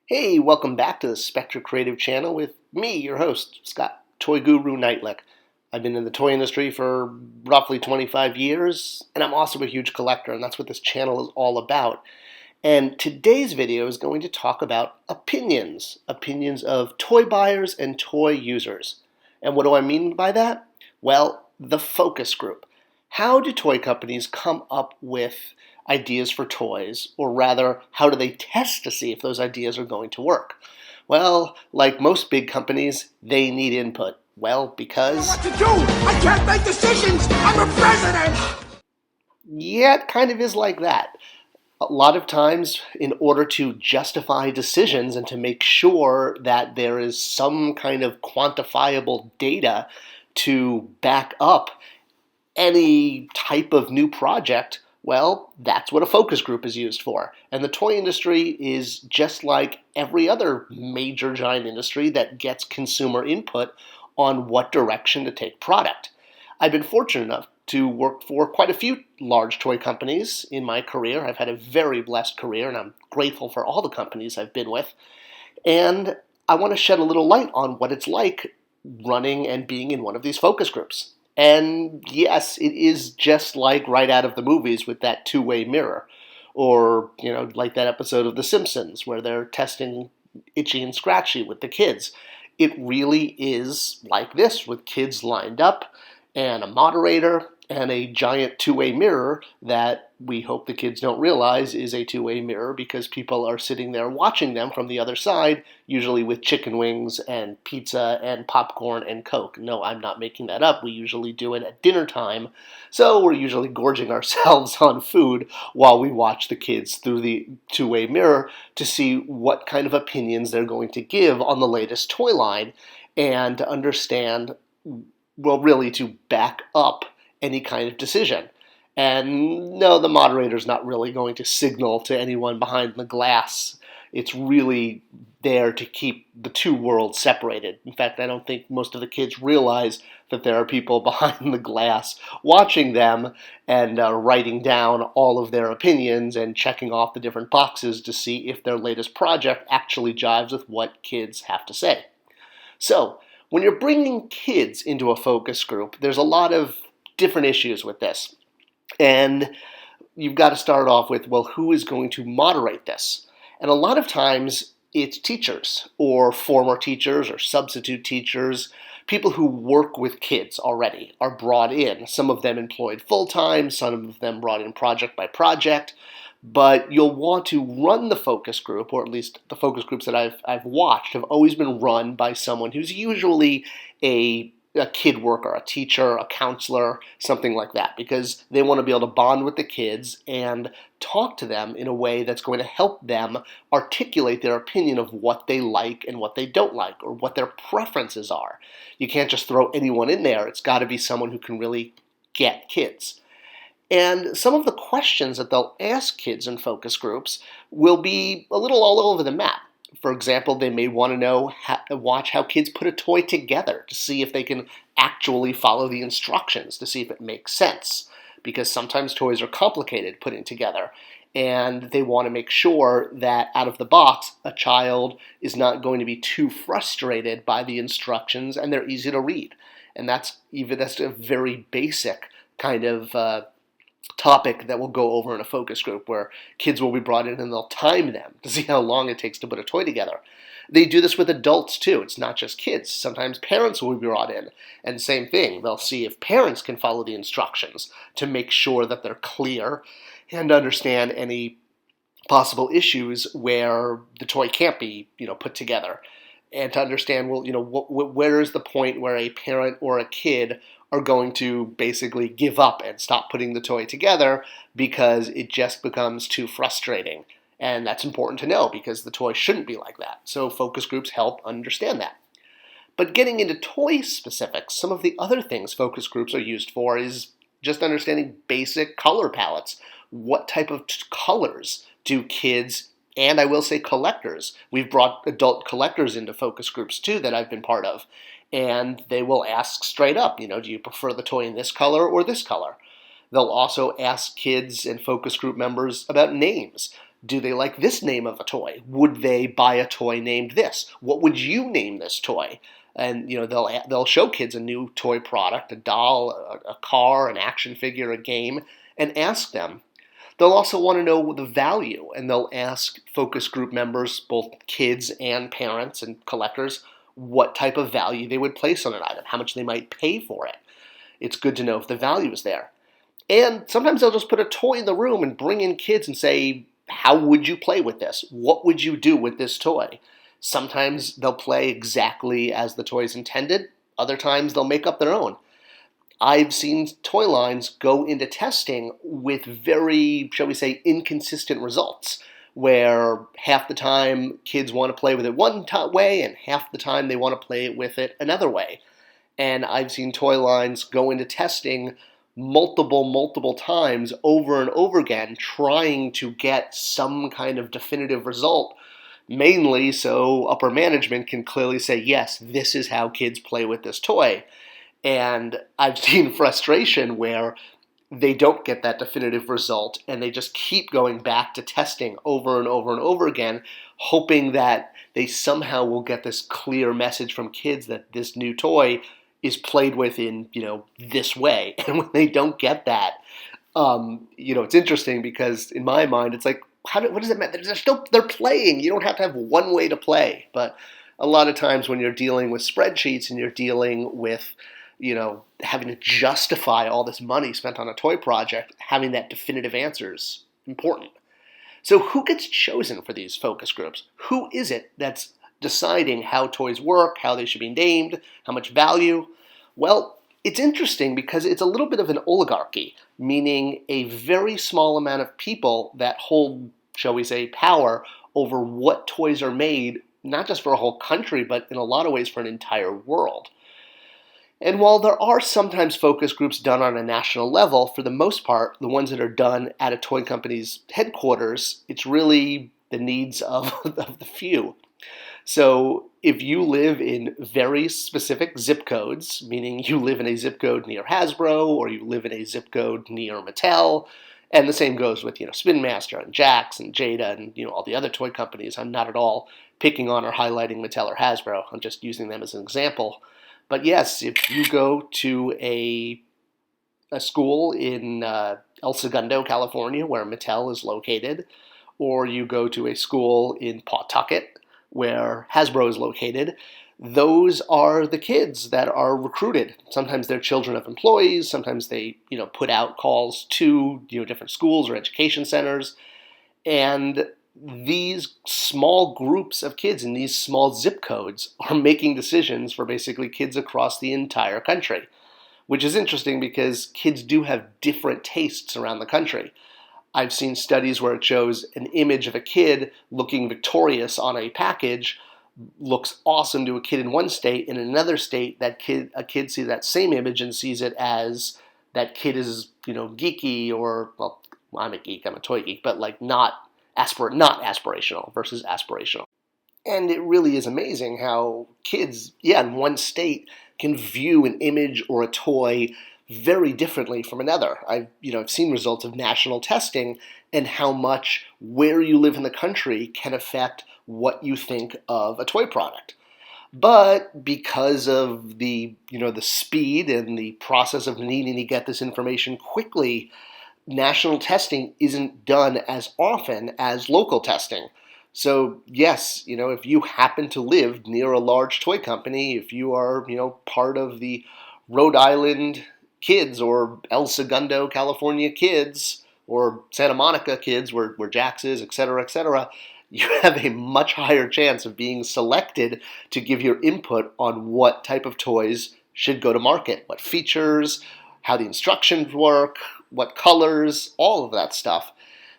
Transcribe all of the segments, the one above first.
Hey, welcome back to the Spector Creative channel with me, your host, Scott, Toy Guru Neitlich. I've been in the toy industry for roughly 25 years, and I'm also a huge collector, and that's what this channel is all about. And today's video is going to talk about opinions of toy buyers and toy users. And what do I mean by that? Well, the focus group. How do toy companies come up with ideas for toys, or rather, how do they test to see if those ideas are going to work? Well, like most big companies, they need input. Well, because... I don't know what to do! I can't make decisions! I'm a president! Yeah, it kind of is like that. A lot of times, in order to justify decisions and to make sure that there is some kind of quantifiable data to back up any type of new project, well, that's what a focus group is used for. And the toy industry is just like every other major giant industry that gets consumer input on what direction to take product. I've been fortunate enough to work for quite a few large toy companies in my career. I've had a very blessed career, and I'm grateful for all the companies I've been with. And I want to shed a little light on what it's like running and being in one of these focus groups. And yes, it is just like right out of the movies with that two-way mirror. Or, like that episode of The Simpsons where they're testing Itchy and Scratchy with the kids. It really is like this, with kids lined up and a moderator and a giant two-way mirror that we hope the kids don't realize is a two-way mirror, because people are sitting there watching them from the other side, usually with chicken wings and pizza and popcorn and Coke. No, I'm not making that up. We usually do it at dinner time, so we're usually gorging ourselves on food while we watch the kids through the two-way mirror to see what kind of opinions they're going to give on the latest toy line, and to understand, well, really to back up any kind of decision. And no, the moderator's not really going to signal to anyone behind the glass. It's really there to keep the two worlds separated. In fact, I don't think most of the kids realize that there are people behind the glass watching them and writing down all of their opinions and checking off the different boxes to see if their latest project actually jives with what kids have to say. So, when you're bringing kids into a focus group, there's a lot of different issues with this. And you've got to start off with, well, who is going to moderate this? And a lot of times it's teachers or former teachers or substitute teachers, people who work with kids already are brought in. Some of them employed full-time, some of them brought in project by project. But you'll want to run the focus group, or at least the focus groups that I've watched have always been run by someone who's usually a kid worker, a teacher, a counselor, something like that, because they want to be able to bond with the kids and talk to them in a way that's going to help them articulate their opinion of what they like and what they don't like, or what their preferences are. You can't just throw anyone in there. It's got to be someone who can really get kids. And some of the questions that they'll ask kids in focus groups will be a little all over the map. For example, they may want to watch how kids put a toy together to see if they can actually follow the instructions, to see if it makes sense. Because sometimes toys are complicated putting together, and they want to make sure that out of the box, a child is not going to be too frustrated by the instructions, and they're easy to read. And that's a very basic kind of topic that we'll go over in a focus group, where kids will be brought in and they'll time them to see how long it takes to put a toy together. They do this with adults too. It's not just kids. Sometimes parents will be brought in, and same thing. They'll see if parents can follow the instructions to make sure that they're clear and understand any possible issues where the toy can't be, put together. And to understand, well, where is the point where a parent or a kid are going to basically give up and stop putting the toy together because it just becomes too frustrating. And that's important to know, because the toy shouldn't be like that. So focus groups help understand that. But getting into toy specifics, some of the other things focus groups are used for is just understanding basic color palettes. What type of colors do kids, and I will say collectors, we've brought adult collectors into focus groups too that I've been part of, and they will ask straight up, do you prefer the toy in this color or this color? They'll also ask kids and focus group members about names. Do they like this name of a toy? Would they buy a toy named this? What would you name this toy? And they'll show kids a new toy product, a doll, a car, an action figure, a game, and ask them. They'll also want to know the value, and they'll ask focus group members, both kids and parents and collectors, what type of value they would place on an item, how much they might pay for it. It's good to know if the value is there. And sometimes they'll just put a toy in the room and bring in kids and say, how would you play with this? What would you do with this toy? Sometimes they'll play exactly as the toy is intended. Other times they'll make up their own. I've seen toy lines go into testing with very, shall we say, inconsistent results, where half the time kids want to play with it one way and half the time they want to play with it another way. And I've seen toy lines go into testing multiple times over and over again, trying to get some kind of definitive result, mainly so upper management can clearly say, yes, this is how kids play with this toy. And I've seen frustration where they don't get that definitive result and they just keep going back to testing over and over and over again, hoping that they somehow will get this clear message from kids that this new toy is played with in, this way. And when they don't get that, it's interesting because in my mind, it's like, what does it matter? They're playing. You don't have to have one way to play. But a lot of times when you're dealing with spreadsheets and you're dealing with, having to justify all this money spent on a toy project, having that definitive answer is important. So who gets chosen for these focus groups? Who is it that's deciding how toys work, how they should be named, how much value? Well, it's interesting because it's a little bit of an oligarchy, meaning a very small amount of people that hold, shall we say, power over what toys are made, not just for a whole country, but in a lot of ways for an entire world. And while there are sometimes focus groups done on a national level, for the most part, the ones that are done at a toy company's headquarters, it's really the needs of the few. So if you live in very specific zip codes, meaning you live in a zip code near Hasbro or you live in a zip code near Mattel, and the same goes with Spin Master and Jax and Jada and all the other toy companies. I'm not at all picking on or highlighting Mattel or Hasbro. I'm just using them as an example. But yes, if you go to a school in El Segundo, California, where Mattel is located, or you go to a school in Pawtucket, where Hasbro is located, those are the kids that are recruited. Sometimes they're children of employees. Sometimes they, put out calls to, different schools or education centers. And these small groups of kids in these small zip codes are making decisions for basically kids across the entire country, which is interesting because kids do have different tastes around the country. I've seen studies where it shows an image of a kid looking victorious on a package looks awesome to a kid in one state. In another state, a kid sees that same image and sees it as that kid is, geeky or, well, I'm a geek, I'm a toy geek, but like not aspirational versus aspirational. And it really is amazing how kids, in one state can view an image or a toy very differently from another. I've seen results of national testing and how much where you live in the country can affect what you think of a toy product. But because of the speed and the process of needing to get this information quickly, national testing isn't done as often as local testing. So yes, if you happen to live near a large toy company, if you are, part of the Rhode Island kids or El Segundo, California kids or Santa Monica kids where Jax is, et cetera, you have a much higher chance of being selected to give your input on what type of toys should go to market, what features, how the instructions work, what colors, all of that stuff.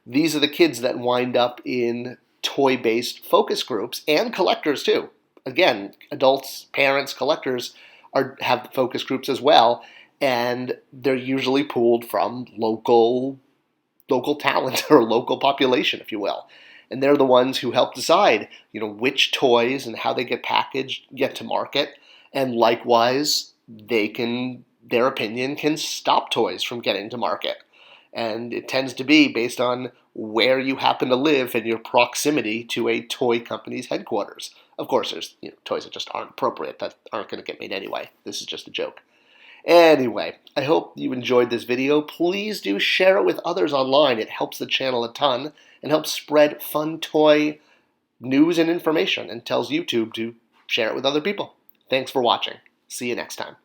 These are the kids that wind up in toy-based focus groups and collectors too. Again, adults, parents, collectors have focus groups as well, and they're usually pooled from local talent or local population, if you will. And they're the ones who help decide, which toys and how they get packaged, get to market, and likewise, their opinion can stop toys from getting to market. And it tends to be based on where you happen to live and your proximity to a toy company's headquarters. Of course, there's toys that just aren't appropriate, that aren't going to get made anyway. This is just a joke. Anyway, I hope you enjoyed this video. Please do share it with others online. It helps the channel a ton and helps spread fun toy news and information and tells YouTube to share it with other people. Thanks for watching. See you next time.